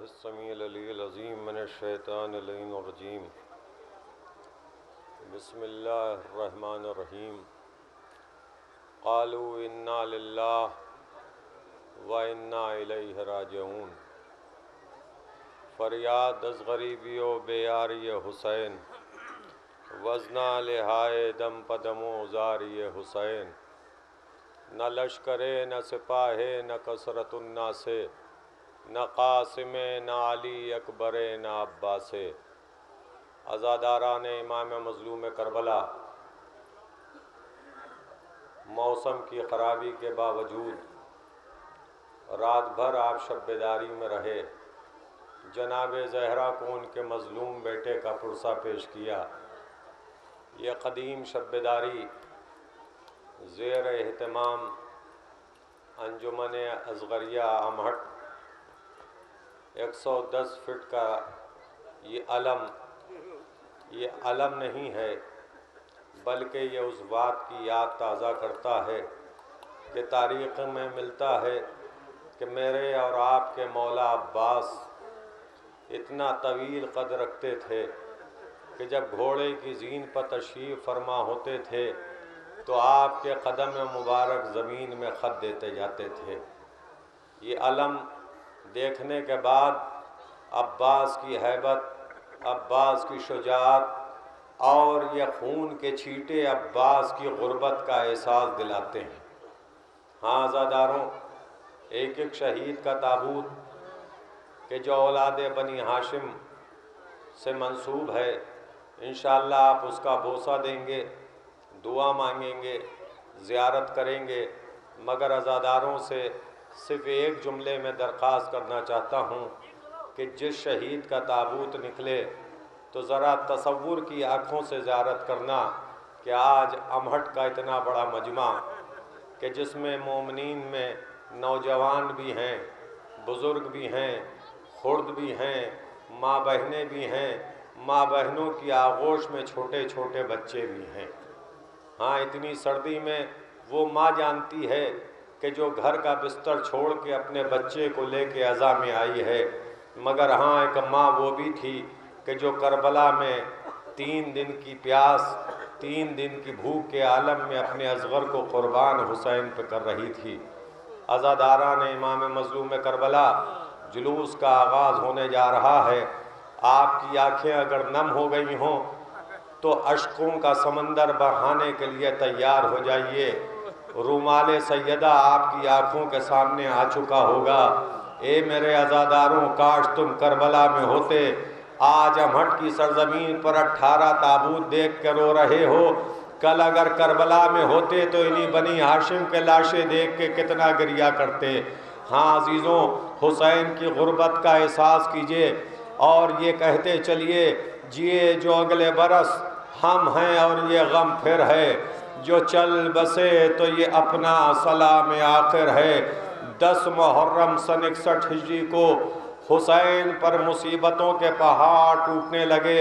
السمیع العلی العظیم من الشیطان اللعین الرجیم بسم اللہ الرحمن الرحیم قالوا انا للہ و انا الیہ راجعون فریاد از غریبی و بیاری حسین وزنا لہائے دم پدم و زاری حسین نہ لشکرے نہ سپاہے نہ کثرت الناس نہ قاسم نہ علی اکبر نہ عباس عزاداران امام مظلوم کربلا، موسم کی خرابی کے باوجود رات بھر آپ شب بیداری میں رہے، جناب زہرا کو ان کے مظلوم بیٹے کا پرسہ پیش کیا۔ یہ قدیم شب بیداری زیر اہتمام انجمن اصغریہ امہٹ 110 فٹ کا یہ علم نہیں ہے، بلکہ یہ اس بات کی یاد تازہ کرتا ہے کہ تاریخ میں ملتا ہے کہ میرے اور آپ کے مولا عباس اتنا طویل قد رکھتے تھے کہ جب گھوڑے کی زین پر تشریف فرما ہوتے تھے تو آپ کے قدم مبارک زمین میں خط دیتے جاتے تھے۔ یہ علم دیکھنے کے بعد عباس کی ہیبت، عباس کی شجاعت اور یہ خون کے چھیٹے عباس کی غربت کا احساس دلاتے ہیں۔ ہاں عزاداروں، ایک ایک شہید کا تابوت کہ جو اولاد بنی ہاشم سے منسوب ہے، انشاءاللہ آپ اس کا بوسہ دیں گے، دعا مانگیں گے، زیارت کریں گے، مگر عزاداروں سے صرف ایک جملے میں درخواست کرنا چاہتا ہوں کہ جس شہید کا تابوت نکلے تو ذرا تصور کی آنکھوں سے زیارت کرنا کہ آج امہٹ کا اتنا بڑا مجمع کہ جس میں مومنین میں نوجوان بھی ہیں، بزرگ بھی ہیں، خرد بھی ہیں، ماں بہنیں بھی ہیں، ماں بہنوں کی آغوش میں چھوٹے چھوٹے بچے بھی ہیں۔ ہاں، اتنی سردی میں وہ ماں جانتی ہے کہ جو گھر کا بستر چھوڑ کے اپنے بچے کو لے کے عزا میں آئی ہے، مگر ہاں ایک ماں وہ بھی تھی کہ جو کربلا میں 3 دن کی پیاس، 3 دن کی بھوک کے عالم میں اپنے اصغر کو قربان حسین پہ کر رہی تھی۔ عزاداران امام مظلوم کربلا، جلوس کا آغاز ہونے جا رہا ہے۔ آپ کی آنکھیں اگر نم ہو گئی ہوں تو اشکوں کا سمندر بہانے کے لیے تیار ہو جائیے۔ رومال سیدہ آپ کی آنکھوں کے سامنے آ چکا ہوگا۔ اے میرے عزاداروں، کاش تم کربلا میں ہوتے۔ آج امہٹ کی سرزمین پر 18 تابوت دیکھ کے رو رہے ہو، کل اگر کربلا میں ہوتے تو انہی بنی ہاشم کے لاشیں دیکھ کے کتنا گریہ کرتے۔ ہاں عزیزوں، حسین کی غربت کا احساس کیجئے اور یہ کہتے چلیے، جیے جو اگلے برس ہم ہیں اور یہ غم پھر ہے، جو چل بسے تو یہ اپنا سلام آخر ہے۔ 10 محرم سن 61 ہجری کو حسین پر مصیبتوں کے پہاڑ ٹوٹنے لگے۔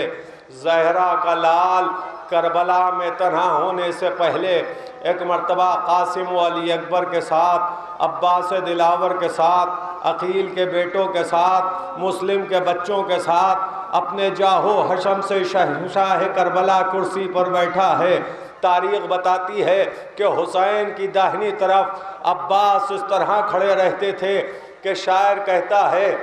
زہرا کا لال کربلا میں تنہا ہونے سے پہلے ایک مرتبہ قاسم و علی اکبر کے ساتھ، عباس دلاور کے ساتھ، عقیل کے بیٹوں کے ساتھ، مسلم کے بچوں کے ساتھ اپنے جاہو حشم سے شہنشاہ کربلا کرسی پر بیٹھا ہے۔ تاریخ بتاتی ہے کہ حسین کی داہنی طرف عباس اس طرح کھڑے رہتے تھے کہ شاعر کہتا ہے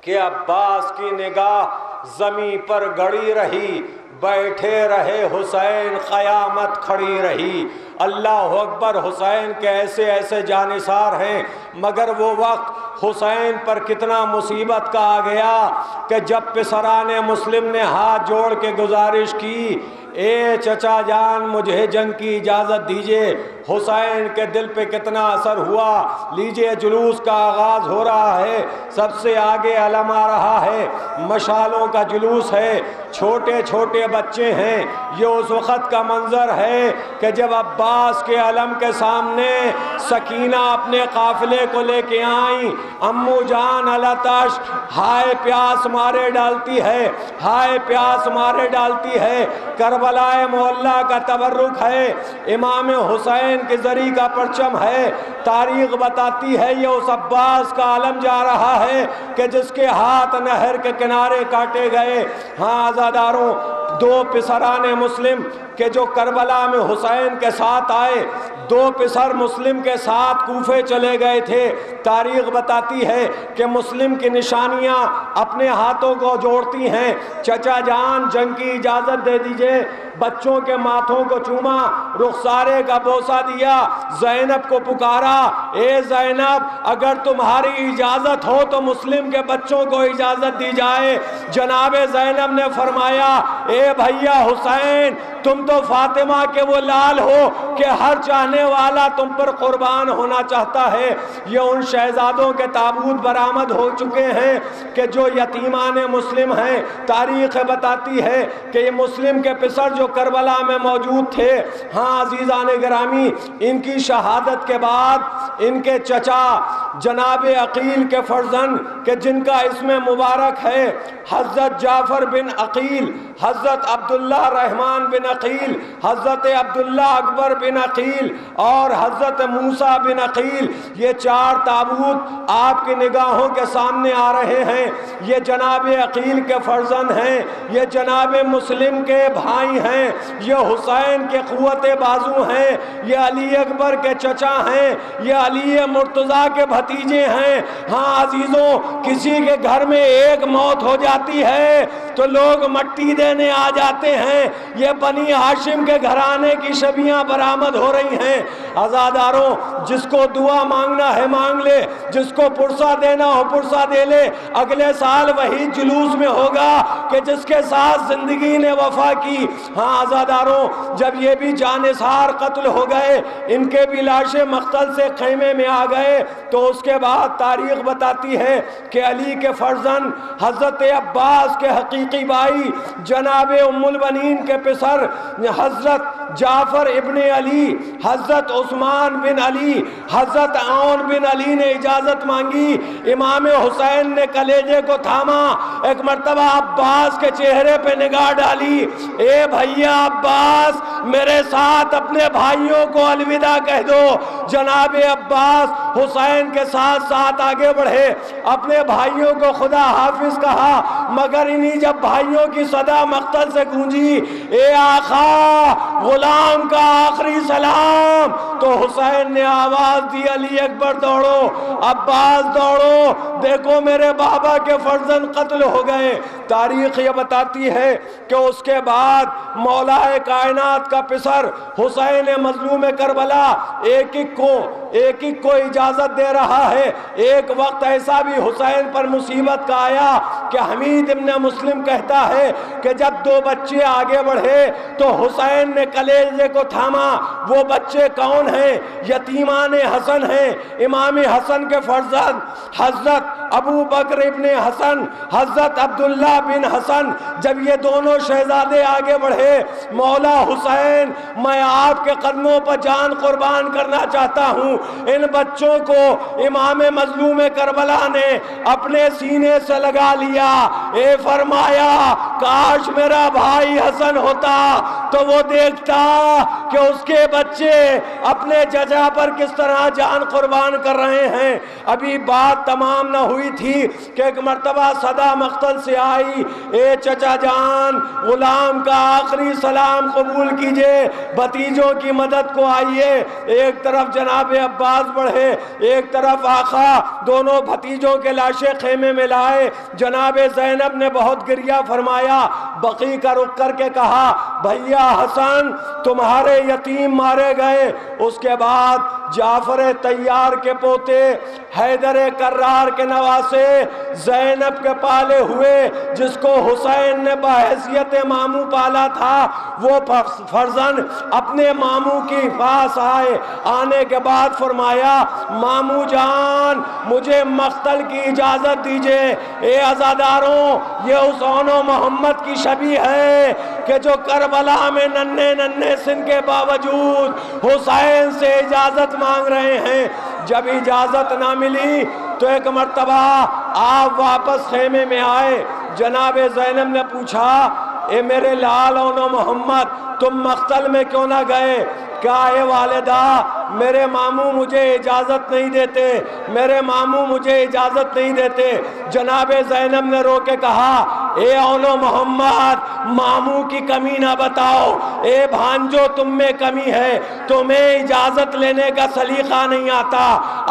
کہ عباس کی نگاہ زمیں پر گڑی رہی، بیٹھے رہے حسین قیامت کھڑی رہی۔ اللہ اکبر، حسین کے ایسے ایسے جانثار ہیں، مگر وہ وقت حسین پر کتنا مصیبت کا آ گیا کہ جب پسران مسلم نے ہاتھ جوڑ کے گزارش کی، اے چچا جان مجھے جنگ کی اجازت دیجئے، حسین کے دل پہ کتنا اثر ہوا۔ لیجئے جلوس کا آغاز ہو رہا ہے، سب سے آگے علم آ رہا ہے، مشالوں کا جلوس ہے، چھوٹے چھوٹے بچے ہیں۔ یہ اس وقت کا منظر ہے کہ جب عباس کے علم کے سامنے سکینہ اپنے قافلے کو لے کے آئیں، امو جان الاتش ہائے پیاس مارے ڈالتی ہے، ہائے پیاس مارے ڈالتی ہے۔ کربلا کربلا معلیٰ کا تبرک ہے، امام حسین کے ذریعہ کا پرچم ہے۔ تاریخ بتاتی ہے یہ اس عباس کا علم جا رہا ہے کہ جس کے ہاتھ نہر کے کنارے کاٹے گئے۔ ہاں عزاداروں، دو پسران مسلم کہ جو کربلا میں حسین کے ساتھ آئے، دو پسر مسلم کے ساتھ کوفے چلے گئے تھے۔ تاریخ بتاتی ہے کہ مسلم کی نشانیاں اپنے ہاتھوں کو جوڑتی ہیں۔ چچا جان جنگ کی اجازت دے دیجئے، بچوں کے ماتھوں کو چوما، رخسارے کا بوسہ دیا، زینب کو پکارا، اے زینب اگر تمہاری اجازت ہو تو مسلم کے بچوں کو اجازت دی جائے۔ جناب زینب نے فرمایا، اے بھیا حسین، تم تو فاطمہ کے وہ لال ہو کہ ہر چاہنے والا تم پر قربان ہونا چاہتا ہے۔ یہ ان شہزادوں کے تابوت برآمد ہو چکے ہیں کہ جو یتیمان مسلم ہیں۔ تاریخ بتاتی ہے کہ یہ مسلم کے پسر جو کربلا میں موجود تھے، ہاں عزیزان گرامی، ان کی شہادت کے بعد ان کے چچا جناب عقیل کے فرزند کہ جن کا اسم مبارک ہے حضرت جعفر بن عقیل، حضرت عبداللہ رحمان بن عقیل، حضرت عبداللہ اکبر بن عقیل اور حضرت موسیٰ بن عقیل، یہ چار تابوت آپ کی نگاہوں کے سامنے آ رہے ہیں۔ یہ جناب عقیل کے فرزند ہیں، یہ جناب مسلم کے بھائی ہیں، یہ حسین کے قوت بازو ہیں، یہ علی اکبر کے چچا ہیں، یہ علی مرتضیٰ کے بھتیجے ہیں۔ ہاں عزیزوں، کسی کے گھر میں ایک موت ہو جاتی ہے تو لوگ مٹی دینے آ جاتے ہیں۔ یہ بنی ہاشم کے گھرانے کی شبیاں برآمد ہو رہی ہیں۔ عزاداروں، جس کو دعا مانگنا ہے مانگ لے، جس کو پرسہ دینا ہو پرسہ دے لے۔ اگلے سال وہی جلوس میں ہوگا کہ جس کے ساتھ زندگی نے وفا کی۔ ہاں عزاداروں، جب یہ بھی جانثار قتل ہو گئے، ان کے بھی لاشیں مقتل سے خیمے میں آ گئے، تو اس کے بعد تاریخ بتاتی ہے کہ علی کے فرزند حضرت عباس کے حقیقی بھائی جناب ام البنین کے پسر حضرت جعفر ابن علی، حضرت عثمان بن علی، حضرت عون بن علی نے اجازت مانگی۔ امام حسین نے کلیجے کو تھاما، ایک مرتبہ عباس کے چہرے پہ نگاہ ڈالی، اے بھیا عباس میرے ساتھ اپنے بھائیوں کو الوداع کہہ دو۔ جناب عباس حسین کے ساتھ ساتھ آگے بڑھے، اپنے بھائیوں کو خدا حافظ کہا، مگر انہی جب بھائیوں کی صدا مقتل سے گونجی، اے آقا غلام کا آخری سلام، تو حسین نے آواز دی، علی اکبر دوڑو، عباس دوڑو، دیکھو میرے بابا کے فرزند قتل ہو گئے۔ تاریخ یہ بتاتی ہے کہ اس کے بعد مولا کائنات کا پسر حسین مظلوم کربلا ایک ایک کو اجازت دے رہا ہے۔ ایک وقت ایسا بھی حسین پر مصیبت کا آیا کہ حمید ابن مسلم کہتا ہے کہ جب دو بچے آگے بڑھے تو حسین نے کلیجے کو تھاما۔ وہ بچے کون ہیں؟ یتیمان حسن ہیں، امام حسن کے فرزند حضرت ابو بکر ابن حسن، حضرت عبداللہ بن حسن۔ جب یہ دونوں شہزادے آگے بڑھے، مولا حسین میں آپ کے قدموں پر جان قربان کرنا چاہتا ہوں۔ ان بچوں کو امام مظلوم کربلا نے اپنے سینے سے لگا لیا۔ اے فرمایا کاش میرا بھائی حسن ہوتا تو وہ دیکھتا کہ اس کے بچے اپنے ججا پر کس طرح جان قربان کر رہے ہیں۔ ابھی بات تمام نہ ہوئی تھی کہ ایک مرتبہ صدا مقتل سے آئی، اے چچا جان غلام کا آخری سلام قبول کیجئے، بھتیجوں کی مدد کو آئیے۔ ایک طرف جناب عباس بڑھے، ایک طرف آقا، دونوں بھتیجوں کے لاشیں خیمے میں لائے۔ جناب زینب نے بہت گریہ فرمایا، بقی کا رخ کر کے کہا، بھیا حسن تمہارے یتیم مارے گئے۔ اس کے بعد جعفر طیار کے پوتے، حیدر کرار کے نواسے، زینب کے پالے ہوئے جس کو حسین نے بحیثیت ماموں پالا تھا، وہ فرزند اپنے ماموں کی پاس آئے۔ آنے کے بعد فرمایا ماموں جان مجھے مقتل کی اجازت دیجئے۔ اے عزاداروں، یہ حسین و محمد کی شبیہ ہے کہ جو کربلا میں ننھے ننھے سن کے باوجود حسین سے اجازت مانگ رہے ہیں۔ جب اجازت نہ ملی تو ایک مرتبہ آپ واپس خیمے میں آئے۔ جناب زینب نے پوچھا اے میرے لال اونو محمد تم مقتل میں کیوں نہ گئے؟ کہا اے والدہ میرے ماموں مجھے اجازت نہیں دیتے، میرے ماموں مجھے اجازت نہیں دیتے۔ جناب زینب نے رو کے کہا اے اونو محمد ماموں کی کمی نہ بتاؤ، اے بھانجو تم میں کمی ہے، تمہیں اجازت لینے کا سلیقہ نہیں آتا۔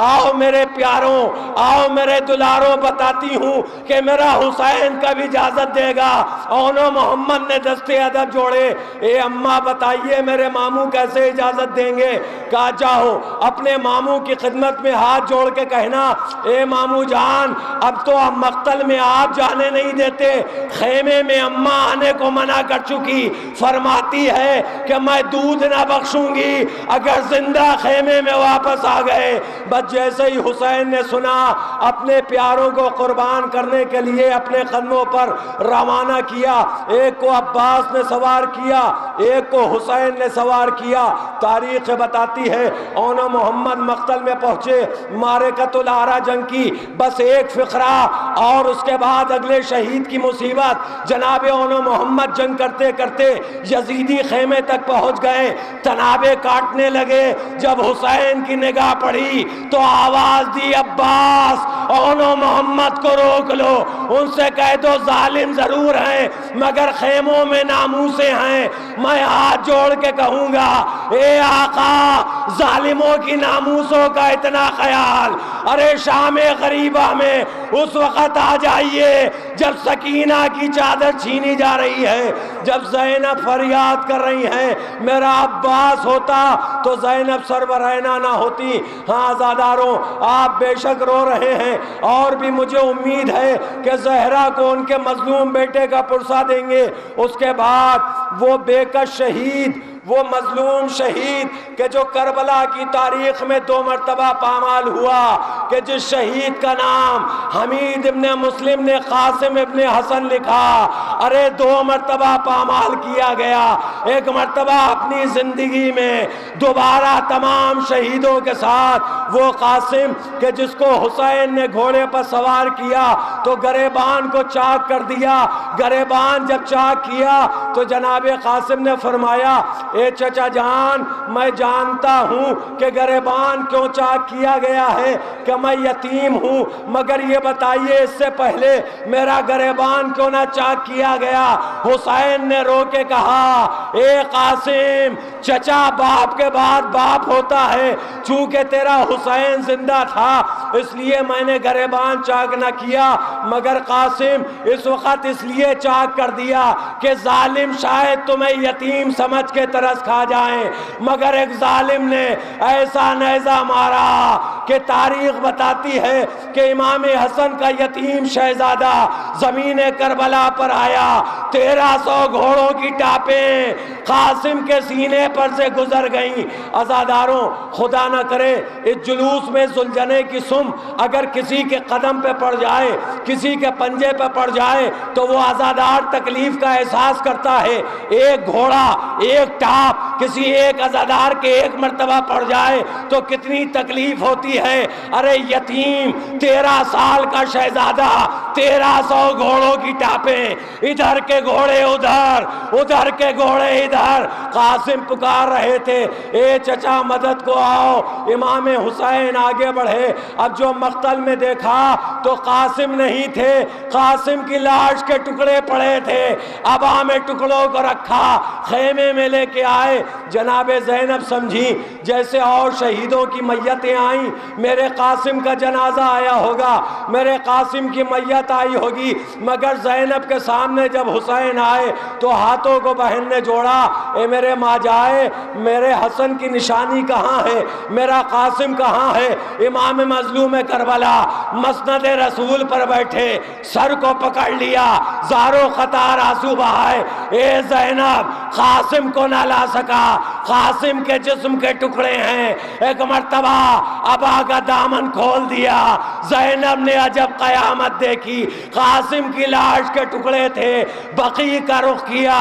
آؤ میرے پیاروں، آؤ میرے دلاروں، بتاتی ہوں کہ میرا حسین کب اجازت دے گا۔ اونو محمد نے دستے ادب جوڑے، اے اماں بتائیے میرے ماموں کیسے اجازت دیں گے؟ کہا جاؤ اپنے ماموں کی خدمت میں ہاتھ جوڑ کے کہنا اے ماموں جان اب تو ہم مقتل میں آپ جانے نہیں دیتے، خیمے میں اماں آنے کو منع کر چکی، فرماتی ہے کہ میں دودھ نہ بخشوں گی اگر زندہ خیمے میں واپس آ گئے۔ بس جیسے ہی حسین نے سنا اپنے پیاروں کو قربان کرنے کے لیے اپنے قدموں پر روانہ کیا، ایک کو عباس نے سوار کیا، ایک کو حسین نے سوار کیا۔ تاریخ بتاتی ہے اونو محمد مقتل میں پہنچے، معرکۃ العرا جنگ کی بس ایک فقرہ اور اس کے بعد اگلے شہید کی مصیبت۔ جناب اونو محمد جنگ کرتے کرتے یزیدی خیمے تک پہنچ گئے، تنابے کاٹنے لگے۔ جب حسین کی نگاہ پڑی تو آواز دی عباس اونو محمد کو روک لو، ان سے کہہ دو ظالم ضرور ہیں مگر خیموں میں ناموسے ہیں۔ میں ہاتھ جوڑ کے کہوں گا اے آقا ظالموں کی ناموسوں کا اتنا خیال، ارے شام غریبہ میں اس وقت آ جائیے جب سکینہ کی چادر چھینی جا رہی ہے، جب زینب فریاد کر رہی ہیں میرا عباس ہوتا تو زینب سربرہنہ نہ ہوتی۔ ہاں عزاداروں آپ بے شک رو رہے ہیں اور بھی مجھے امید ہے کہ زہرا کو ان کے مظلوم بیٹے کا پرسہ دیں گے۔ اس کے بعد وہ بے کس شہید، وہ مظلوم شہید کہ جو کربلا کی تاریخ میں 2 مرتبہ پامال ہوا، کہ جس شہید کا نام حمید ابن مسلم نے قاسم ابن حسن لکھا، ارے 2 مرتبہ پامال کیا گیا۔ ایک مرتبہ اپنی زندگی میں دوبارہ تمام شہیدوں کے ساتھ وہ قاسم کہ جس کو حسین نے گھوڑے پر سوار کیا تو گریبان کو چاک کر دیا، گریبان جب چاک کیا تو جناب قاسم نے فرمایا اے چچا جان میں جانتا ہوں کہ گریبان کیوں چاک کیا گیا ہے کہ میں یتیم ہوں، مگر یہ بتائیے اس سے پہلے میرا گریبان کیوں نہ چاک کیا گیا؟ حسین نے رو کے کہا اے قاسم چچا باپ کے بعد باپ ہوتا ہے، چونکہ تیرا حسین زندہ تھا اس لیے میں نے گریبان چاک نہ کیا، مگر قاسم اس وقت اس لیے چاک کر دیا کہ ظالم شاید تمہیں یتیم سمجھ کے ترس کھا جائیں، مگر ایک ظالم نے ایسا نیزہ مارا کہ تاریخ بتاتی ہے کہ امام حسن کا یتیم شہزادہ زمین کربلا پر آیا، 1300 گھوڑوں کی ٹاپیں قاسم کے سینے پر سے گزر گئیں۔ عزاداروں خدا نہ کرے اس جلوس میں زلجنے کی سم اگر کسی کے قدم پہ پڑ جائے، کسی کے پنجے پہ پڑ جائے تو وہ عزادار تکلیف کا احساس کرتا ہے۔ ایک گھوڑا، ایک ٹاپ کسی ایک عزادار کے ایک مرتبہ پڑ جائے تو کتنی تکلیف ہوتی ہے۔ ارے یتیم 13 سال کا شہزادہ، 1300 گھوڑوں کی ٹاپیں، ادھر کے گھوڑے ادھر، ادھر کے گھوڑے ادھر، قاسم پکار رہے تھے اے چچا مدد کو آؤ۔ امام حسین آگے بڑھے، اب جو مقتل میں دیکھا تو قاسم نہیں تھے، قاسم کی لاش کے ٹکڑے پڑے تھے، ابا میں ٹکڑوں کو رکھا، خیمے میں لے کے آئے۔ جناب زینب سمجھی جیسے اور شہیدوں کی میتیں آئیں، میرے قاسم کا جنازہ آیا ہوگا، میرے قاسم کی میت آئی ہوگی، مگر زینب کے سامنے جب حسین آئے تو ہاتھوں کو بہن نے جوڑا، اے میرے ماں جائے میرے حسن کی نشانی کہاں ہے، میرا قاسم کہاں ہے؟ امام مظلوم کربلا مسند رسول پر بیٹھے، سر کو پکڑ لیا، زاروں قطار آنسو بہائے، اے زینب قاسم کو نہ لا سکا، قاسم کے جسم کے ٹکڑے ہیں۔ ایک مرتبہ ابا کا دامن کھول دیا، زینب نے عجب قیامت دیکھی، تھی، قاسم کی لاش کے ٹکڑے تھے، بقیع کا رخ کیا۔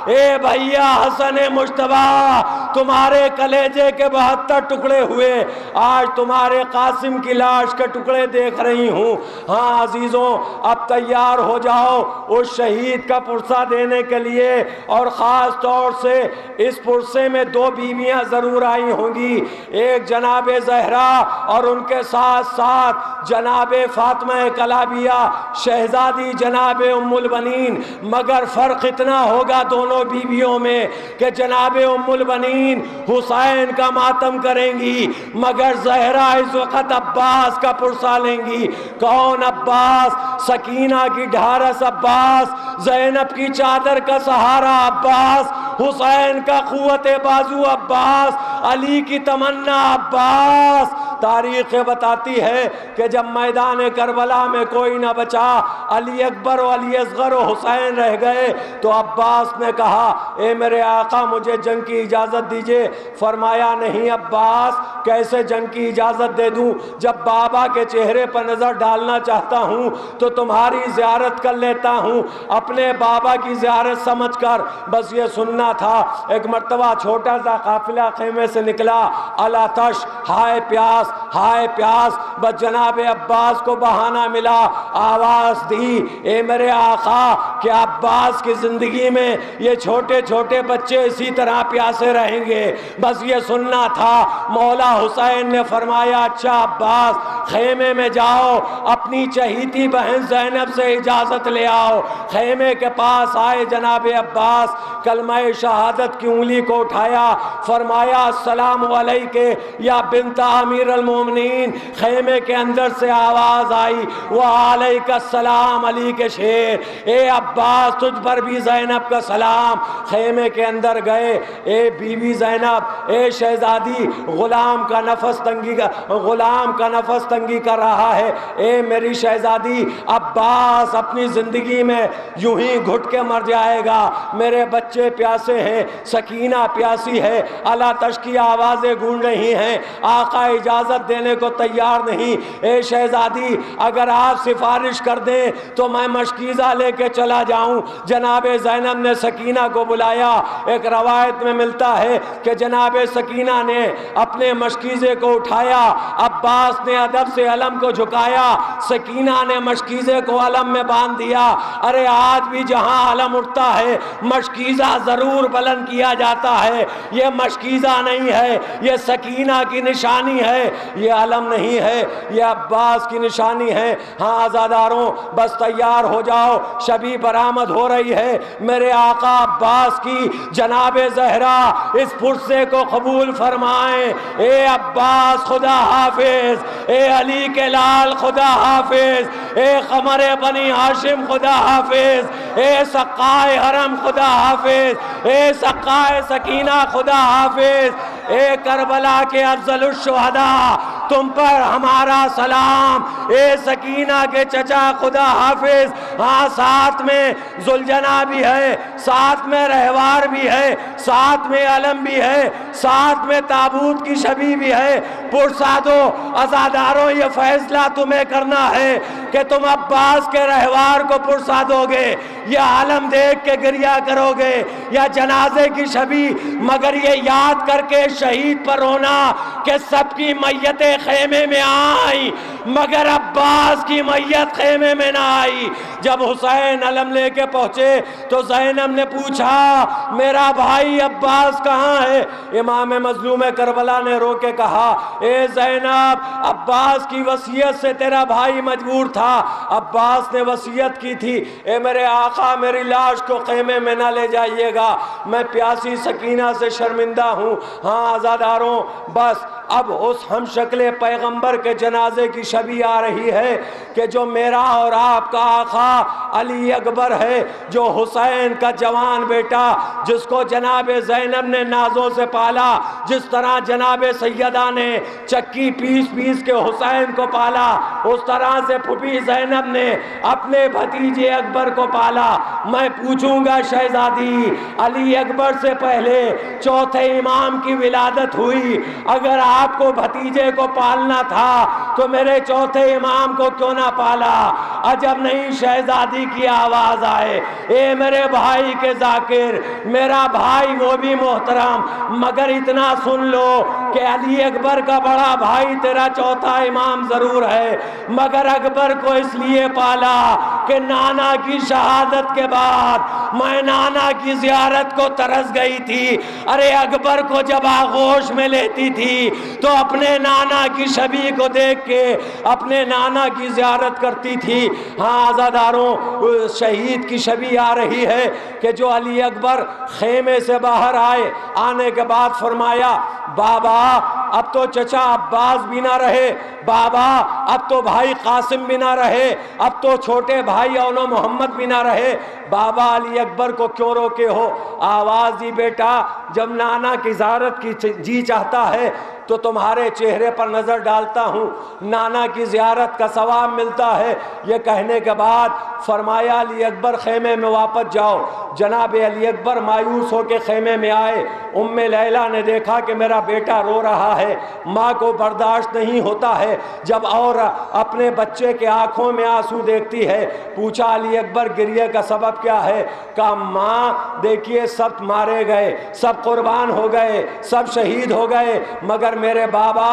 اے بھیا حسن مجتبیٰ، تمہارے کلیجے کے 72 ٹکڑے ہوئے، آج تمہارے قاسم کی لاش کے ٹکڑے دیکھ رہی ہوں۔ ہاں عزیزوں، اب تیار ہو جاؤ اس شہید کا پرسہ دینے کے لیے، اور خاص طور سے اس پرسے میں 2 بیویاں ضرور آئی ہوں گی، ایک جناب زہرا اور ان کے ساتھ ساتھ جناب فاطمہ کلابیہ شہزادی جناب ام البنین۔ مگر فرق اتنا ہوگا دونوں بیویوں میں کہ جناب ام البنین حسین کا ماتم کریں گی، مگر زہرا اس وقت عباس کا پرسہ لیں گی۔ کون عباس؟ سکینہ کی ڈھارس عباس، زینب کی چادر کا سہارا عباس، حسین کا قوت بازو عباس، علی کی تمنا عباس۔ تاریخ بتاتی ہے کہ جب میدان کربلا میں کوئی نہ بچا، علی اکبر و علی اصغر و حسین رہ گئے، تو عباس نے کہا اے میرے آقا مجھے جنگ کی اجازت دیجئے۔ فرمایا نہیں عباس، کیسے جنگ کی اجازت دے دوں؟ جب بابا کے چہرے پر نظر ڈالنا چاہتا ہوں تو تمہاری زیارت کر لیتا ہوں، اپنے بابا کی زیارت سمجھ کر۔ بس یہ سننا تھا۔ ایک مرتبہ چھوٹا سا قافلہ خیمے سے نکلا، الاتش، ہائے پیاس، ہائے پیاس۔ بس جناب عباس کو بہانہ ملا، آواز دی اے میرے آقا کہ عباس کی زندگی میں یہ چھوٹے چھوٹے بچے اسی طرح پیاسے رہیں گے۔ بس یہ سننا تھا۔ مولا حسین نے فرمایا اچھا عباس، خیمے میں جاؤ، اپنی چہیتی بہن زینب سے اجازت لے آؤ۔ خیمے کے پاس آئے جناب عباس، کلمہ شہادت کی انگلی کو اٹھایا، فرمایا السلام علیکہ یا بنت امیر المومنین۔ خیمے کے اندر سے آواز آئی وعلیک السلام علی کے شیر، اے عباس تجھ پر بھی زینب کا سلام۔ خیمے کے اندر گئے، اے بی بی زینب، اے شہزادی، غلام کا نفس تنگی کر رہا ہے، اے میری شہزادی، عباس اپنی زندگی میں یوں ہی گھٹ کے مر جائے گا، میرے بچے پیاسے ہیں، سکینہ پیاسی ہے، الاتش کی آوازیں گونج رہی ہیں، آقا اجازت دینے کو تیار نہیں۔ اے شہزادی اگر آپ سفارش کر دیں تو میں مشکیزہ لے کے چلا جاؤں۔ جناب زینب نے سکینہ کو بلایا۔ ایک روایت میں ملتا ہے کہ جناب سکینہ نے اپنے مشکیزے کو اٹھایا، عباس نے ادب سے علم کو جھکایا، سکینہ نے مشکیزے کو علم میں باندھ دیا۔ ارے آج بھی جہاں علم اٹھتا ہے مشکیزہ ضرور بلند کیا جاتا ہے۔ یہ مشکیزہ نہیں ہے، یہ سکینہ کی نشانی ہے، یہ علم نہیں ہے، یہ عباس کی نشانی ہے۔ ہاں عزاداروں بس تیار ہو جاؤ، شبی برآمد ہو رہی ہے۔ میرے آقا عباس کی جناب زہرا اس پرسے کو قبول فرمائیں۔ اے عباس خدا حافظ، اے علی کے لال خدا حافظ، اے قمر بنی ہاشم خدا حافظ، اے سقائے حرم خدا حافظ، اے سقائے سکینہ خدا حافظ، اے کربلا کے افضل الشہداء تم پر ہمارا سلام، اے سکینہ کے چچا خدا حافظ۔ ہاں ساتھ میں ذوالجناح بھی ہے، ساتھ میں رہوار بھی ہے، ساتھ میں علم بھی ہے، ساتھ میں تابوت کی شبی بھی ہے۔ پرسا دو عزاداروں، یہ فیصلہ تمہیں کرنا ہے کہ تم عباس کے رہوار کو پرسا دو گے یا علم دیکھ کے گریہ کرو گے یا جنازے کی شبی، مگر یہ یاد کر کے شہید پر رونا کہ سب کی میتیں خیمے میں آئیں مگر عباس کی میت خیمے میں نہ آئی۔ جب حسین علم لے کے پہنچے تو زینب نے پوچھا میرا بھائی عباس کہاں ہے؟ امام مظلوم کربلا نے رو کے کہا اے زینب، عباس کی وصیت سے تیرا بھائی مجبور تھا، عباس نے وصیت کی تھی اے میرے آقا میری لاش کو خیمے میں نہ لے جائیے گا، میں پیاسی سکینہ سے شرمندہ ہوں۔ ہاں عزاداروں بس اب اس ہم شکل پیغمبر کے جنازے کی شبی آ رہی ہے کہ جو میرا اور آپ کا آقا علی اکبر ہے جو حسین کا جوان بیٹا، جس کو جناب زینب نے نازوں سے پالا، جس طرح جناب سیدہ نے چکی پیس پیس کے حسین کو پالا، اس طرح سے پھوپھی زینب نے اپنے بھتیجے اکبر کو پالا۔ میں پوچھوں گا شہزادی، علی اکبر سے پہلے چوتھے امام کی ولادت ہوئی، اگر آپ کو بھتیجے کو پالنا تھا تو میرے چوتھے امام کو کیوں نہ پالا؟ عجب نہیں شہزادی کی آواز آئے، اے میرے بھائی کے ذاکر، میرا بھائی وہ بھی محترم، مگر اتنا سن لو کہ علی اکبر کا بڑا بھائی تیرا چوتھا امام ضرور ہے، مگر اکبر کو اس لیے پالا کہ نانا کی شہادت کے بعد میں نانا کی زیارت کو ترس گئی تھی۔ ارے اکبر کو جب آغوش میں لیتی تھی تو اپنے نانا کی شبیہ کو دیکھ کے اپنے نانا کی زیارت کرتی تھی۔ ہاں عزاداروں، شہید کی شبیہ آ رہی ہے کہ جو علی اکبر خیمے سے باہر آئے، آنے کے بعد فرمایا بابا اب تو چچا عباس بھی نہ رہے، بابا اب تو بھائی قاسم بھی نہ رہے، اب تو چھوٹے بھائی اولو محمد بھی نہ رہے، بابا علی اکبر کو کیوں روکے ہو؟ آواز دی بیٹا جب نانا کی زیارت کی جی چاہتا ہے تو تمہارے چہرے پر نظر ڈالتا ہوں، نانا کی زیارت کا ثواب ملتا ہے۔ یہ کہنے کے بعد فرمایا علی اکبر خیمے میں واپس جاؤ۔ جناب علی اکبر مایوس ہو کے خیمے میں آئے، ام لیلہ نے دیکھا کہ میرا بیٹا رو رہا ہے، ماں کو برداشت نہیں ہوتا ہے جب اور اپنے بچے کے آنکھوں میں آنسو دیکھتی ہے۔ پوچھا علی اکبر گریہ کا سبب کیا ہے؟ کہا ماں دیکھیے سب مارے گئے، سب قربان ہو گئے، سب شہید ہو گئے، مگر میرے بابا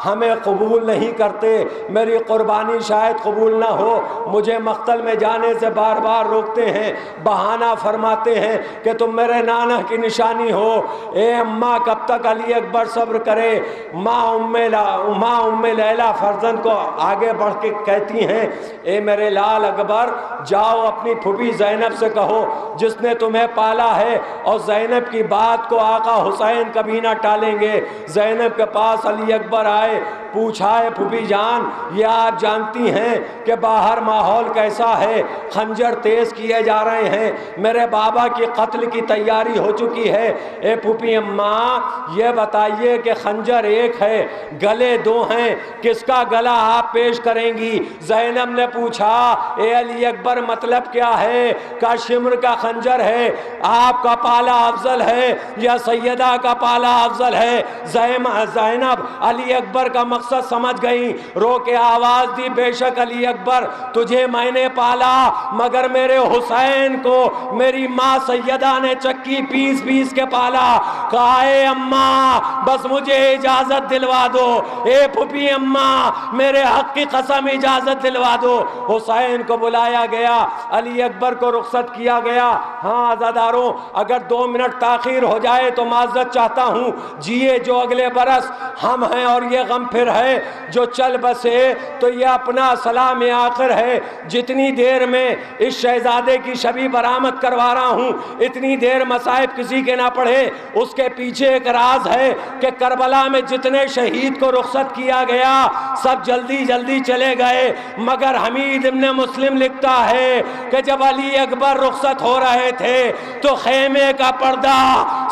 ہمیں قبول نہیں کرتے، میری قربانی شاید قبول نہ ہو، مجھے مقتل میں جانے سے بار بار روکتے ہیں، بہانہ فرماتے ہیں کہ تم میرے نانا کی نشانی ہو۔ اے اماں کب تک علی اکبر صبر کرے؟ ماں ام لیلہ فرزند کو آگے بڑھ کے کہتی ہیں اے میرے لال اکبر جاؤ اپنی پھوپھی زینب سے کہو جس نے تمہیں پالا ہے، اور زینب کی بات کو آقا حسین کبھی نہ ٹالیں گے۔ زینب کے پاس علی اکبر آئے، پوچھا ہے پھوپھی جان یہ آپ جانتی ہیں کہ باہر ماحول کیسا ہے، خنجر تیز کیے جا رہے ہیں، میرے بابا کی قتل کی تیاری ہو چکی ہے۔ اے پھوپھی اماں یہ بتائیے کہ خنجر ایک ہے گلے دو ہیں، کس کا گلا آپ پیش کریں گی؟ زینب نے پوچھا اے علی اکبر مطلب کیا ہے؟ کا شمر کا خنجر ہے، آپ کا پالا افضل ہے یا سیدہ کا پالا افضل ہے؟ زینب علی اکبر کا مقصد سمجھ گئی، رو کے آواز دی بے شک علی اکبر تجھے میں نے پالا، مگر میرے حسین کو میری ماں سیدہ نے چکی پیس پیس کے پالا۔ کہا اے اماں بس مجھے اجازت دلوا دو، اے پھوپھی اماں میرے حق کی قسم اجازت دلوا دو۔ حسین کو بلایا گیا، علی اکبر کو رخصت کیا گیا۔ ہاں عزاداروں اگر 2 منٹ تاخیر ہو جائے تو معذرت چاہتا ہوں، جیے جو اگلے برس ہم ہیں اور یہ غم پھر ہے، جو چل بسے تو یہ اپنا سلام آخر ہے۔ جتنی دیر میں اس شہزادے کی شبیہ برآمد کروا رہا ہوں اتنی دیر مصائب کسی کے نہ پڑھے، اس کے پیچھے ایک راز ہے کہ کربلا میں جتنے شہید کو رخصت کیا گیا سب جلدی جلدی چلے گئے، مگر حمید ابن مسلم لکھتا ہے کہ جب علی اکبر رخصت ہو رہے تھے تو خیمے کا پردہ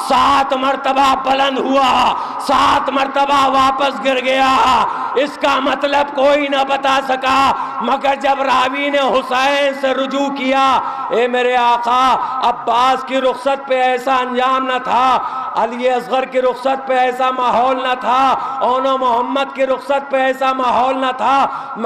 7 مرتبہ بلند ہوا، 7 مرتبہ واپس گر گیا۔ اس کا مطلب کوئی نہ بتا سکا، مگر جب راوی نے حسین سے رجوع کیا اے میرے آقا عباس کی رخصت پہ ایسا انجام نہ تھا، علی اصغر کی رخصت پہ ایسا ماحول نہ تھا، اونو محمد کی رخصت پہ ایسا ماحول نہ تھا،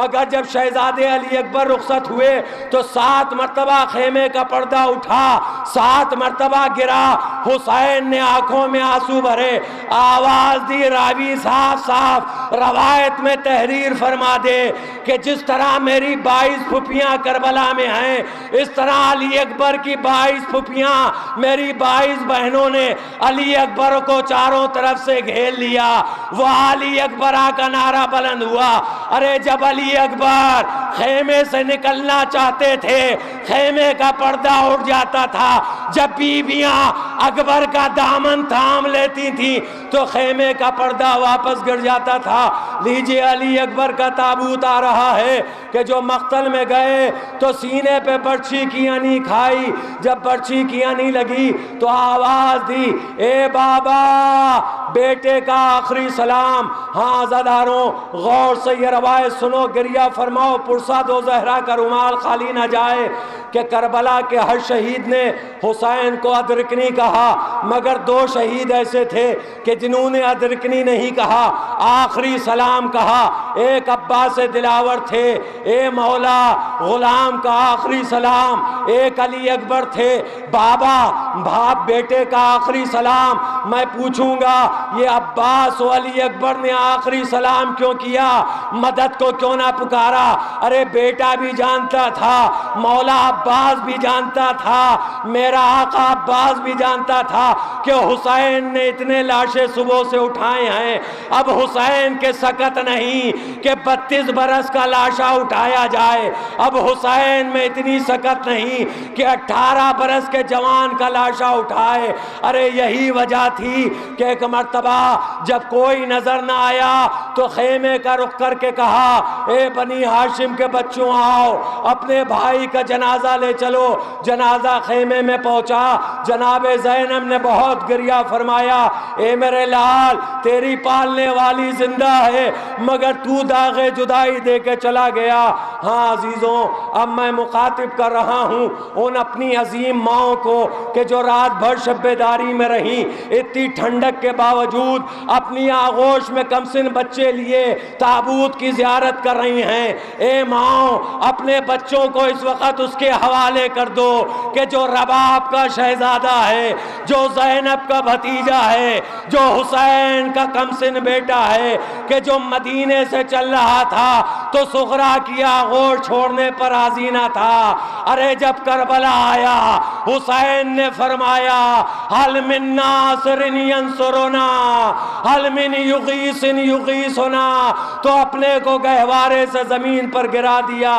مگر جب شہزادے علی اکبر رخصت ہوئے تو 7 مرتبہ خیمے کا پردہ اٹھا، 7 مرتبہ گرا، حسین نے آنکھوں میں آنسو بھرے، آواز دی راوی صاف صاف روایت میں تحریر فرما دے کہ جس طرح میری 22 پھوپھیاں کربلا میں ہیں اس طرح علی اکبر کی 22 پھوپھیاں میری 22 بہنوں نے علی اکبر کو چاروں طرف سے گھیر لیا۔ وہ علی اکبر کا نعرہ بلند ہوا۔ ارے جب علی اکبر خیمے سے نکلنا چاہتے تھے خیمے کا پردہ اٹھ جاتا تھا، جب بیویاں اکبر کا دامن تھام لیتی تھی تو خیمے کا پردہ واپس گر جاتا تھا۔ لیجئے علی اکبر کا تابوت آ رہا ہے کہ جو مقتل میں گئے تو سینے پہ برچھی کیاں نہیں کھائی، جب برچھی کیاں نہیں لگی تو آواز دی، اے بابا بیٹے کا آخری سلام۔ ہاں عزاداروں غور سے یہ روایت سنو، گریہ فرماؤ، پرسا دو زہرا کا رومال خالی نہ جائے کہ کربلا کے ہر شہید نے حسین کو ادرکنی کہا، مگر دو شہید ایسے تھے کہ جنہوں نے ادرکنی نہیں کہا، آخری سلام کہا۔ ایک عباس دلاور تھے، اے مولا غلام کا آخری سلام، ایک علی اکبر تھے، بابا باپ بیٹے کا آخری سلام۔ میں پوچھوں گا یہ عباس و علی اکبر نے آخری سلام کیوں کیا؟ مدد کو کیوں نہ پکارا؟ ارے بیٹا بھی جانتا تھا، مولا عباس بھی جانتا تھا، میرا آقا عباس بھی جانتا تھا کہ حسین نے اتنے لاشیں صبح سے اٹھائے ہیں، اب حسین کے سکت نہیں کہ 32 برس کا لاشا اٹھایا جائے، اب حسین میں اتنی سکت نہیں کہ 18 برس کے جوان کا لاشا اٹھائے۔ ارے یہی وجہ تھی کہ ایک مرتبہ جب کوئی نظر نہ آیا تو خیمے کا رخ کر کے کہا، اے بنی ہاشم کے بچوں آؤ، اپنے بھائی کا جنازہ لے چلو۔ جنازہ خیمے میں پہنچا، جناب زینب نے بہت گریہ فرمایا، اے میرے لال تیری پالنے والی زندہ ہے مگر تو داغ جدائی دے کے چلا گیا۔ ہاں عزیزوں اب میں مخاطب کر رہا ہوں ان اپنی عظیم ماؤں کو کہ جو رات بھر شب بیداری میں رہیں، اتنی ٹھنڈک کے باوجود اپنی آغوش میں کمسن بچے لیے تابوت کی زیارت کر رہی ہیں۔ اے ماؤں اپنے بچوں کو اس وقت اس کے حوالے کر دو کہ جو رباب کا شہزادہ ہے، جو زینب کا بھتیجا ہے، جو حسین کا کمسن بیٹا ہے، کہ جو مدینے سے چل رہا تھا تو صغرا کی آغوش چھوڑنے پر راضی نہ تھا۔ ارے جب کربلا آیا حسین نے فرمایا، حل من ناصر ینصرنا حل من یغیث یغیثنا، تو اپنے کو گہوارے سے زمین پر گرا دیا۔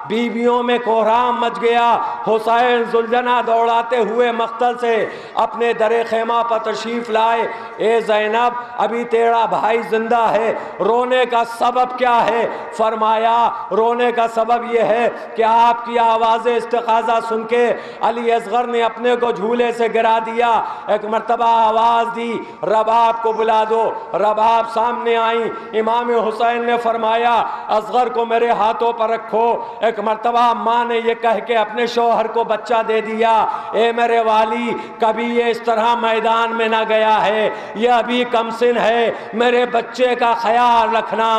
بیویوں میں کوہرام مچ گیا۔ حسین زلجنا دوڑاتے ہوئے مقتل سے اپنے در خیمہ پر تشریف لائے۔ اے زینب ابھی تیرا بھائی زندہ ہے، رونے کا سبب کیا ہے؟ فرمایا رونے کا سبب یہ ہے کہ آپ کی آواز استغاثہ سن کے علی اصغر نے اپنے کو جھولے سے گرا دیا۔ ایک مرتبہ آواز دی، رباب کو بلا دو۔ رباب سامنے آئیں۔ امام حسین نے فرمایا اصغر کو میرے ہاتھوں پر رکھو۔ ایک مرتبہ ماں نے یہ کہہ کے اپنے شوہر کو بچہ دے دیا، اے میرے والی کبھی یہ اس طرح میدان میں نہ گیا ہے، یہ ابھی کمسن ہے، میرے بچے کا خیال رکھنا۔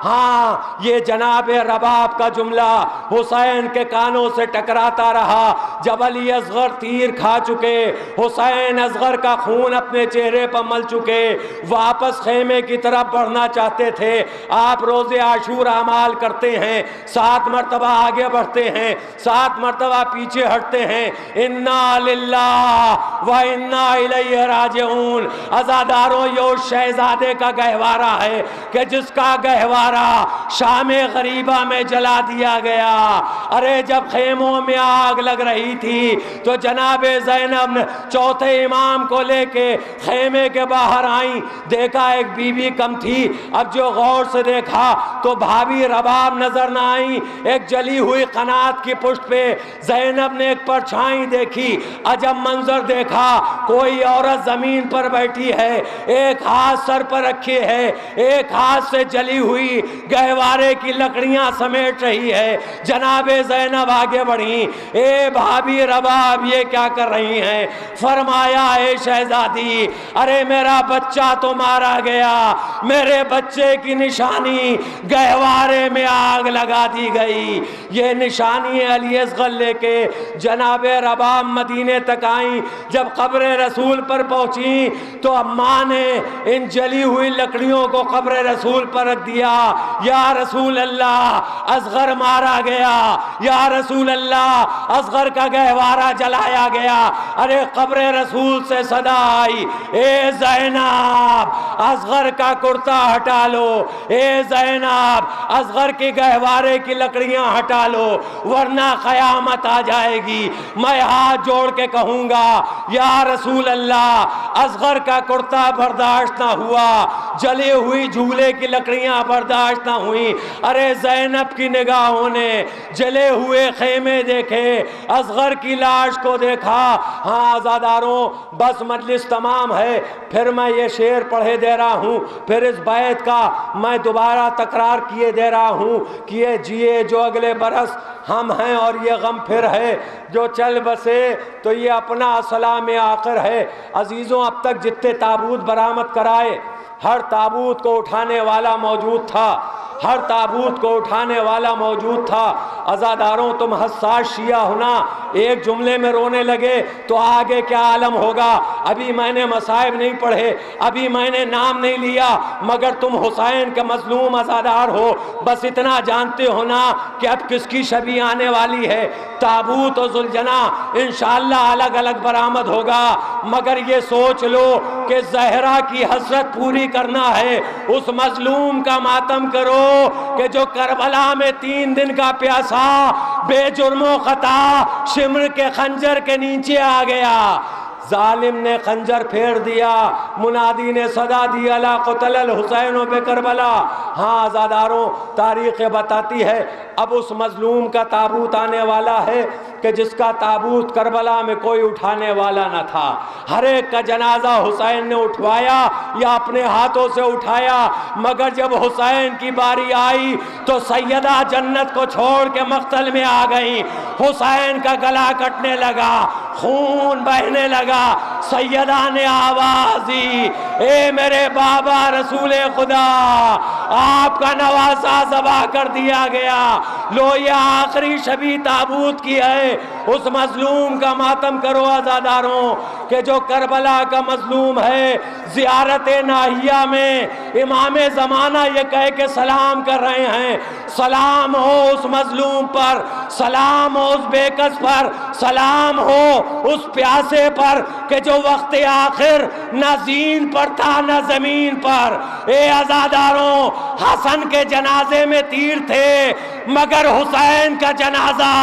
ہاں یہ جناب رباب کا جملہ حسین کے کانوں سے ٹکراتا رہا۔ جب علی اصغر تیر کھا چکے، حسین اصغر کا خون اپنے چہرے پر مل چکے، واپس خیمے کی طرف بڑھنا چاہتے تھے۔ آپ روز عاشورہ اعمال کرتے ہیں، 7 مرتبہ آگے بڑھتے ہیں، 7 مرتبہ پیچھے ہٹتے ہیں۔ انا للہ و انا الیہ راجعون۔ عزاداروں یہ اس شہزادے کا گہوارہ ہے کہ جس کا گہوارہ شام غریبہ میں جلا دیا گیا۔ ارے جب خیموں میں آگ لگ رہی تھی تو جناب زینب نے چوتھے امام کو لے کے خیمے کے باہر آئیں، دیکھا ایک بی بی کم تھی۔ اب جو غور سے دیکھا تو بھابی رباب نظر نہ آئیں، ایک جلی ہوئی قنات کی پشت پہ زینب نے ایک پرچھائی دیکھی۔ عجب منظر دیکھا، کوئی عورت زمین پر بیٹھی ہے، ایک ہاتھ سر پر رکھے ہے، ایک ہاتھ سے جلی ہوئی گہوارے کی لکڑیاں سمیٹ رہی ہے۔ جناب زینب آگے بڑھی، اے بھابی رباب یہ کیا کر رہی ہیں؟ فرمایا اے شہزادی ارے میرا بچہ تو مارا گیا، میرے بچے کی نشانی گہوارے میں آگ لگا دی گئی۔ یہ نشانی علی اصغر لے کے جناب رباب مدینے تک آئیں۔ جب قبر رسول پر پہنچی تو اماں نے ان جلی ہوئی لکڑیوں کو قبر رسول پر رکھ دیا۔ یا رسول اللہ اصغر مارا گیا، یا رسول اللہ اصغر کا گہوارہ جلایا گیا۔ ارے قبر رسول سے صدا آئی، اے زینب اصغر کا کرتا ہٹا لو، اے زینب اصغر کی گہوارے کی لکڑیاں ہٹا کرا لو ورنہ قیامت آ جائے گی۔ میں ہاتھ جوڑ کے کہوں گا یا رسول اللہ، اصغر کا کرتا برداشت نہ ہوا، جلی ہوئی جھولے کی لکڑیاں برداشت نہ ہوئی، ارے زینب کی نگاہوں نے جلے ہوئے خیمے دیکھے، اصغر کی لاش کو دیکھا۔ ہاں عزاداروں، بس مجلس تمام ہے، پھر میں یہ شعر پڑھے دے رہا ہوں، پھر اس بیت کا میں دوبارہ تکرار کیے دے رہا ہوں کہ یہ جیے جو اگلے برس ہم ہیں اور یہ غم پھر ہے، جو چل بسے تو یہ اپنا سلام آخر ہے۔ عزیزوں، اب تک جتنے تابوت برآمد کرائے، ہر تابوت کو اٹھانے والا موجود تھا، ہر تابوت کو اٹھانے والا موجود تھا۔ عزاداروں، تم حساس شیعہ ہونا، ایک جملے میں رونے لگے تو آگے کیا عالم ہوگا۔ ابھی میں نے مصائب نہیں پڑھے، ابھی میں نے نام نہیں لیا، مگر تم حسین کے مظلوم عزادار ہو، بس اتنا جانتے ہو نا کہ اب کس کی شبیہ آنے والی ہے۔ تابوت و ذوالجناح انشاءاللہ الگ الگ برآمد ہوگا، مگر یہ سوچ لو کہ زہرا کی حسرت پوری کرنا ہے، اس مظلوم کا ماتم کرو کہ جو کربلا میں 3 دن کا پیاسا بے جرم و خطا شمر کے خنجر کے نیچے آ گیا۔ ظالم نے خنجر پھیر دیا، منادی نے صدا دی الا قتل الحسین بکربلا۔ ہاں عزاداروں، تاریخ بتاتی ہے اب اس مظلوم کا تابوت آنے والا ہے کہ جس کا تابوت کربلا میں کوئی اٹھانے والا نہ تھا۔ ہر ایک کا جنازہ حسین نے اٹھوایا یا اپنے ہاتھوں سے اٹھایا، مگر جب حسین کی باری آئی تو سیدہ جنت کو چھوڑ کے مقتل میں آ گئیں۔ حسین کا گلا کٹنے لگا، خون بہنے لگا، سیدہ نے آواز دی، اے میرے بابا رسول خدا، آپ کا نواسہ ذبح کر دیا گیا، لو یہ آخری شبی تابوت کی ہے، اس مظلوم کا ماتم کرو عزاداروں کہ جو کربلا کا مظلوم ہے۔ زیارت ناہیہ میں امام زمانہ یہ کہہ کے سلام کر رہے ہیں، سلام ہو اس مظلوم پر، سلام ہو اس بے کس پر، سلام ہو اس پیاسے پر کہ جو وقت آخر نہ زین پر تھا نہ زمین پر۔ اے عزاداروں، حسن کے جنازے میں تیر تھے، مگر حسین کا جنازہ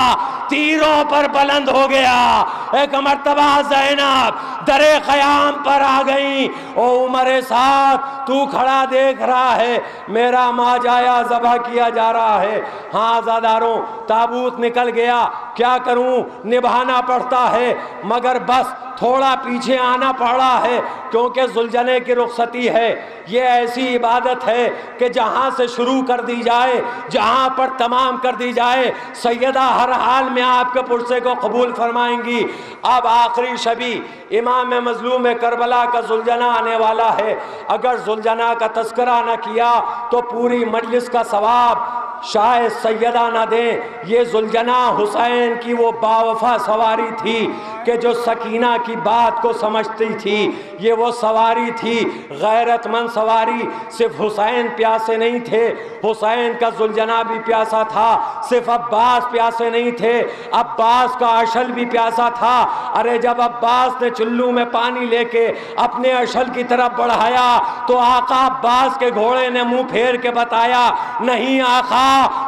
تیروں پر بلند ہو گیا۔ ایک مرتبہ زینب در خیام پر آ گئیں، او عمر ساتھ تو کھڑا دیکھ رہا ہے، میرا ماجایا ذبح کیا جا رہا ہے۔ ہاں عزاداروں، تابوت نکل گیا، کیا کروں، نبھانا پڑتا ہے، مگر بس تھوڑا پیچھے آنا پڑا ہے کیونکہ ذوالجناح کی رخصتی ہے۔ یہ ایسی عبادت ہے کہ جہاں سے شروع کر دی جائے، جہاں پر تمام کر دی جائے، سیدہ ہر حال میں آپ کے پرسے کو قبول فرمائیں گی۔ اب آخری شبی امام مظلوم کربلا کا ذوالجناح آنے والا ہے، اگر ذوالجناح کا تذکرہ نہ کیا تو پوری مجلس کا ثواب شاید سیدہ نہ دیں۔ یہ ذوالجناح حسین کی وہ باوفا سواری تھی کہ جو سکینہ کی بات کو سمجھتی تھی، یہ وہ سواری تھی غیرت مند سواری۔ صرف حسین پیاسے نہیں تھے، حسین کا ذوالجناح بھی پیاسا تھا، صرف عباس پیاسے نہیں تھے، عباس کا اشل بھی پیاسا تھا۔ ارے جب عباس نے چلو میں پانی لے کے اپنے اشل کی طرف بڑھایا تو آقا عباس کے گھوڑے نے منہ پھیر کے بتایا، نہیں آقا،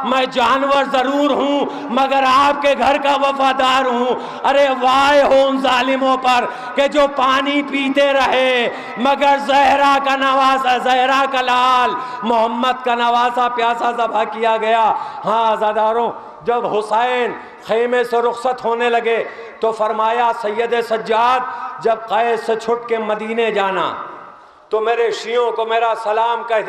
میں جانور ضرور ہوں مگر آپ کے گھر کا وفادار ہوں۔ ارے وائے ہو ان ظالموں پر کہ جو پانی پیتے رہے مگر زہرا کا نواسا، زہرا کا لال محمد کا نواسا پیاسا ذبح کیا گیا۔ ہاں عزاداروں، جب حسین خیمے سے رخصت ہونے لگے تو فرمایا، سید سجاد جب قید سے چھٹ کے مدینے جانا تو میرے شیعوں کو میرا سلام کہہ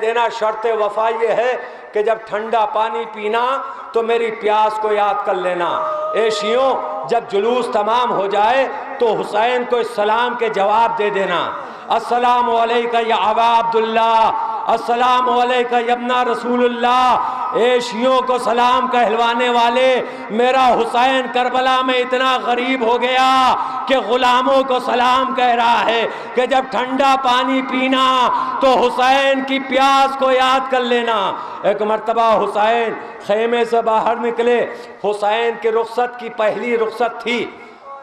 دینا، شرط وفا یہ ہے کہ جب ٹھنڈا پانی پینا تو میری پیاس کو یاد کر لینا۔ اے شیعوں، جب جلوس تمام ہو جائے تو حسین کو اس سلام کے جواب دے دینا، السلام علیکہ یا ابا عبداللہ، السلام علیکہ یا ابن رسول اللہ۔ اے شیعوں کو سلام کہلوانے والے، میرا حسین کربلا میں اتنا غریب ہو گیا کہ غلاموں کو سلام کہہ رہا ہے کہ جب ٹھنڈا پانی پینا تو حسین کی پیاس کو یاد کر لینا۔ ایک مرتبہ حسین خیمے سے باہر نکلے، حسین کی رخصت کی پہلی رخصت تھی۔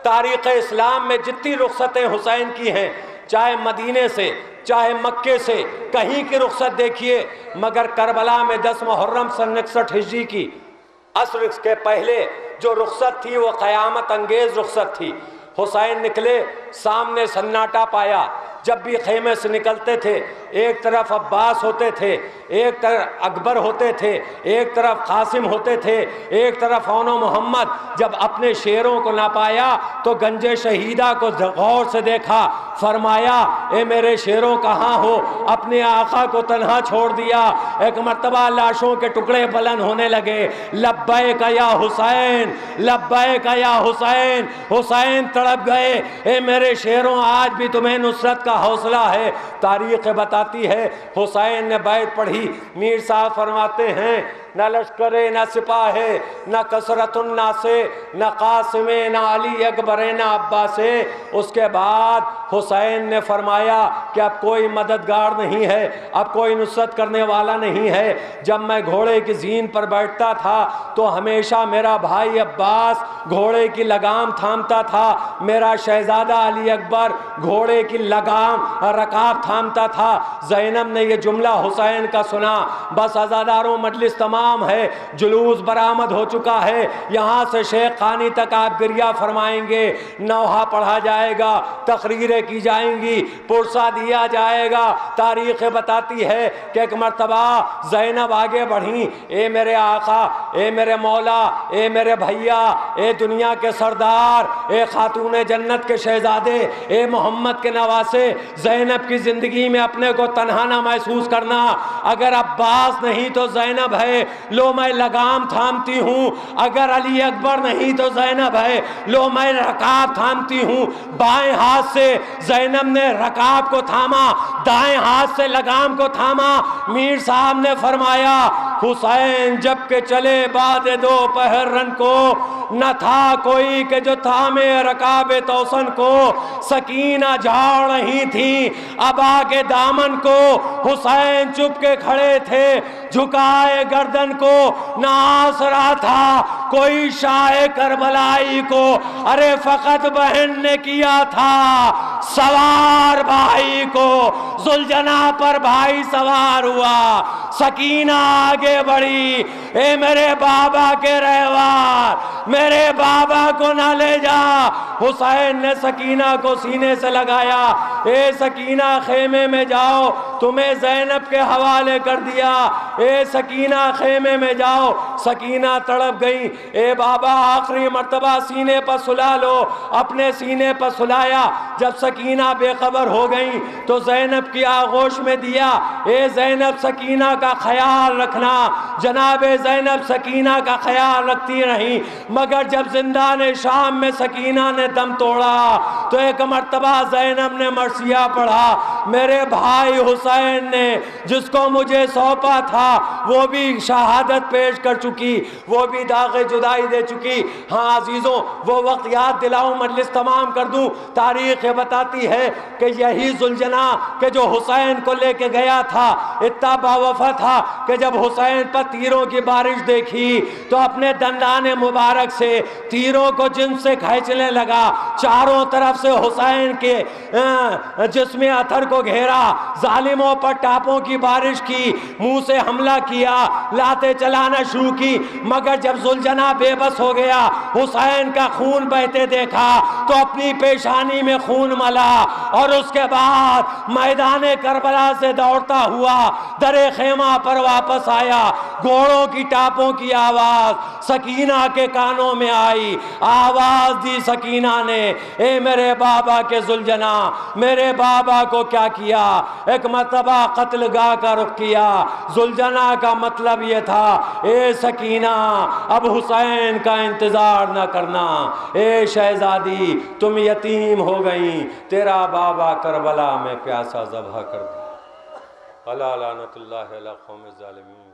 تاریخ اسلام میں جتنی رخصتیں حسین کی ہیں، چاہے مدینے سے چاہے مکے سے کہیں کی رخصت دیکھیے، مگر کربلا میں 10 محرم سن 61 ہجری کی عصر کے پہلے جو رخصت تھی وہ قیامت انگیز رخصت تھی۔ حسین نکلے، سامنے سناٹا پایا۔ جب بھی خیمے سے نکلتے تھے ایک طرف عباس ہوتے تھے، ایک طرف اکبر ہوتے تھے، ایک طرف قاسم ہوتے تھے، ایک طرف اون و محمد۔ جب اپنے شیروں کو نہ پایا تو گنج شہیدہ کو غور سے دیکھا، فرمایا اے میرے شیروں کہاں ہو؟ اپنے آقا کو تنہا چھوڑ دیا۔ ایک مرتبہ لاشوں کے ٹکڑے بلند ہونے لگے، لبیک یا حسین، لبیک یا حسین۔ حسین تڑپ گئے، اے میرے شیروں آج بھی تمہیں نصرت کا حوصلہ ہے۔ تاریخ بتاتی ہے حسین نے بیعت پڑھی۔ میر صاحب فرماتے ہیں نہ لشکر نہ سپاہ نہ کثرت الناس نہ قاسم نہ علی اکبر نہ عباس۔ اس کے بعد حسین نے فرمایا کہ اب کوئی مددگار نہیں ہے، اب کوئی نصرت کرنے والا نہیں ہے۔ جب میں گھوڑے کی زین پر بیٹھتا تھا تو ہمیشہ میرا بھائی عباس گھوڑے کی لگام تھامتا تھا، میرا شہزادہ علی اکبر گھوڑے کی لگام رکاب تھامتا تھا۔ زینب نے یہ جملہ حسین کا سنا، بس عزاداروں مجلس تمام ہے، جلوس برآمد ہو چکا ہے، یہاں سے شیخ خانی تک آپ گریہ فرمائیں گے، نوحہ پڑھا جائے گا، تقریریں کی جائیں گی، پرسہ دیا جائے گا۔ تاریخ بتاتی ہے کہ ایک مرتبہ زینب آگے بڑھیں، اے میرے آقا، اے میرے مولا، اے میرے بھیا، اے دنیا کے سردار، اے خاتون جنت کے شہزادے، اے محمد کے نواسے، زینب کی زندگی میں اپنے کو تنہا نہ محسوس کرنا۔ اگر عباس نہیں تو زینب ہے، لو میں لگام تھامتی ہوں۔ اگر علی اکبر نہیں تو زینب ہے، لو میں رکاب تھامتی ہوں۔ بائیں ہاتھ سے زینب نے رکاب کو تھاما، دائیں ہاتھ سے لگام کو تھاما۔ میر صاحب نے فرمایا حسین جب کہ چلے بعد دوپہر رن کو، نہ تھا کوئی کہ جو تھامے رکاب توسن کو۔ سکینہ جھاڑ رہی تھی ابا کے دامن کو، حسین چپ کے کھڑے تھے جھکائے گردن کو۔ نہ آسرا تھا کوئی شاہ کربلائی کو، ارے فقط بہن نے کیا تھا سوار بھائی کو۔ ذوالجناح پر بھائی سوار ہوا، سکینہ آگے بڑھی، اے میرے بابا کے رہوار، میرے بابا کو نہ لے جا۔ حسین نے سکینہ کو سینے سے لگایا، اے سکینہ خیمے میں جاؤ، تمہیں زینب کے حوالے کر دیا، اے سکینہ خیمے میں جاؤ۔ سکینہ تڑپ گئی، اے بابا آخری مرتبہ سینے پر سلا لو۔ اپنے سینے پر سلایا۔ جب سکینہ بے خبر ہو گئی تو زینب کی آغوش میں دیا، اے زینب سکینہ کا خیال رکھنا۔ جناب زینب سکینہ کا خیال رکھتی رہیں، مگر جب زندان شام میں سکینہ نے دم توڑا تو ایک مرتبہ زینب نے مرثیہ پڑھا، میرے بھائی حسین نے جس کو مجھے سونپا تھا وہ بھی شہادت پیش کر چکی، وہ بھی داغ جدائی دے چکی۔ ہاں عزیزوں وہ وقت یاد دلاؤں، مجلس تمام کر دوں۔ تاریخ بتاتی ہے کہ یہی ذوالجناح کہ جو حسین کو لے کے گیا تھا اتنا باوفا تھا کہ جب حسین پر تیروں کی بارش دیکھی تو اپنے دندان مبارک سے تیروں کو جن سے کھینچنے لگا، چاروں طرف سے حسین کے جسم اطہر کو گھیرا، ظالموں پر ٹاپوں کی بارش کی، منہ سے حملہ کیا، لاتیں چلانا شروع کی، مگر جب ذوالجناح بے بس ہو گیا، حسین کا خون بہتے دیکھا تو اپنی پیشانی میں خون ملا، اور اس کے بعد میدان کربلا سے دوڑتا ہوا در خیمہ پر واپس آیا۔ گھوڑوں کی ٹاپوں کی آواز سکینہ کے کانوں میں آئی، آواز دی سکینہ نے، اے میرے بابا کے ذوالجناح، میرے بابا کو کیا کیا؟ ایک مرتبہ قتل گاہ کا رخ کیا۔ ذوالجناح کا مطلب یہ تھا، اے سکینہ اب حسین کا انتظار نہ کرنا، اے شہزادی تم یتیم ہو گئیں، تیرا بابا کربلا میں پیاسا ذبح کر دیا۔ الا لعنت اللہ علی قوم الظالمین۔